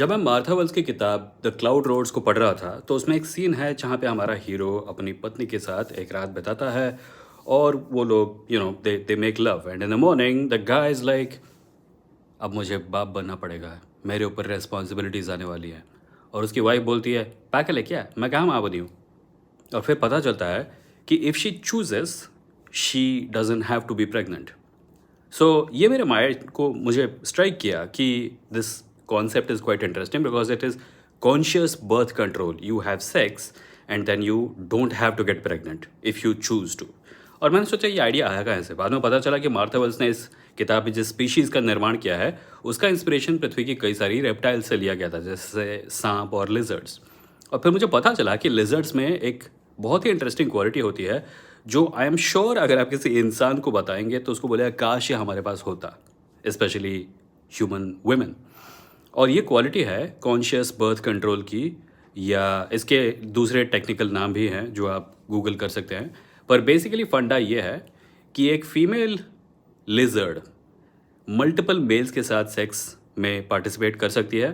जब मैं Martha Wales की किताब द क्लाउड रोड्स को पढ़ रहा था तो उसमें एक सीन है जहाँ पे हमारा हीरो अपनी पत्नी के साथ एक रात बिताता है और वो लोग they make love and in the morning the guy is like अब मुझे बाप बनना पड़ेगा, मेरे ऊपर रेस्पॉन्सिबिलिटीज़ आने वाली हैं। और उसकी वाइफ बोलती है पागल है क्या, मैं कहाँ माँ बनी हूँ। और फिर पता चलता है कि if she chooses she doesn't have to be pregnant. So ये मेरे माइंड को मुझे स्ट्राइक किया कि this concept is quite interesting because it is conscious birth control. You have sex and then you don't have to get pregnant if you choose to. और मैंने सोचा ये आइडिया आया कहाँ से। बाद में पता चला कि मार्था वेल्स ने इस किताब में जिस स्पीशीज़ का निर्माण किया है उसका इंस्पिरेशन पृथ्वी की कई सारी रेप्टाइल से लिया गया था, जैसे सांप और लिजर्ड्स। और फिर मुझे पता चला कि लिजर्ड्स में एक बहुत ही इंटरेस्टिंग क्वालिटी होती है जो आई एम श्योर अगर आप किसी इंसान को बताएंगे तो उसको बोलेगा काश ये हमारे पास होता, स्पेशली ह्यूमन वुमेन। और ये क्वालिटी है कॉन्शियस बर्थ कंट्रोल की, या इसके दूसरे टेक्निकल नाम भी हैं जो आप गूगल कर सकते हैं। पर बेसिकली फंडा ये है कि एक फीमेल लिजर्ड मल्टीपल मेल्स के साथ सेक्स में पार्टिसिपेट कर सकती है,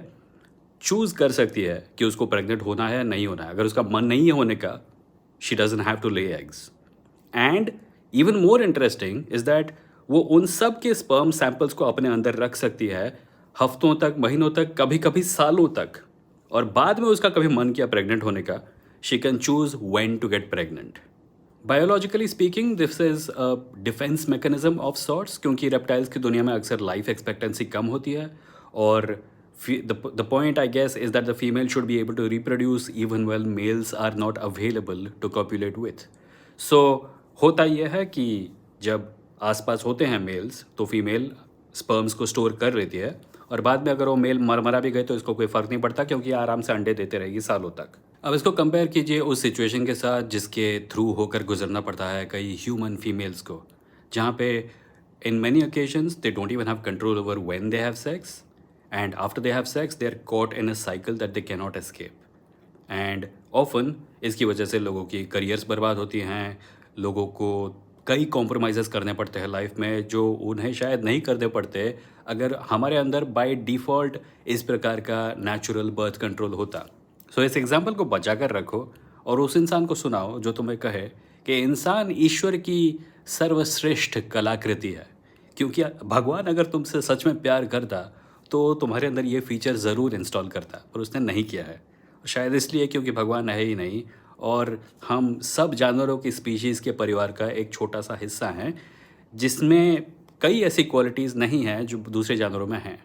चूज़ कर सकती है कि उसको प्रेग्नेंट होना है या नहीं होना है। अगर उसका मन नहीं है होने का, she doesn't have to lay eggs. And even more interesting is that वो उन सब के स्पर्म सैंपल्स को अपने अंदर रख सकती है हफ्तों तक, महीनों तक, कभी कभी सालों तक। और बाद में उसका कभी मन किया प्रेग्नेंट होने का, she can choose when to get pregnant. Biologically speaking this is a defence mechanism of sorts, क्योंकि रेप्टाइल्स की दुनिया में अक्सर लाइफ एक्सपेक्टेंसी कम होती है। और the point I guess is that the female should be able to reproduce even when males are not available to copulate with. So होता यह है कि जब आसपास होते हैं मेल्स तो फीमेल स्पर्म्स को स्टोर कर लेती है, और बाद में अगर वो मेल मर मरा भी गए तो इसको कोई फ़र्क नहीं पड़ता क्योंकि आराम से अंडे देते रहेगी सालों तक। अब इसको कंपेयर कीजिए उस सिचुएशन के साथ जिसके थ्रू होकर गुजरना पड़ता है कई ह्यूमन फीमेल्स को, जहाँ पे in many occasions they don't even have control over when they have sex, and after they have sex they are caught in a cycle that they cannot escape. And often इसकी वजह से लोगों की careers बर्बाद होती हैं, लोगों को कई कॉम्प्रोमाइज़ करने पड़ते हैं लाइफ में जो उन्हें शायद नहीं करने पड़ते अगर हमारे अंदर बाय डिफ़ॉल्ट इस प्रकार का नेचुरल बर्थ कंट्रोल होता। सो इस एग्जांपल को बचा कर रखो और उस इंसान को सुनाओ जो तुम्हें कहे कि इंसान ईश्वर की सर्वश्रेष्ठ कलाकृति है, क्योंकि भगवान अगर तुमसे सच में प्यार करता तो तुम्हारे अंदर ये फीचर ज़रूर इंस्टॉल करता, पर उसने नहीं किया है। शायद इसलिए क्योंकि भगवान है ही नहीं, और हम सब जानवरों की स्पीशीज़ के परिवार का एक छोटा सा हिस्सा हैं जिसमें कई ऐसी क्वालिटीज़ नहीं हैं जो दूसरे जानवरों में हैं।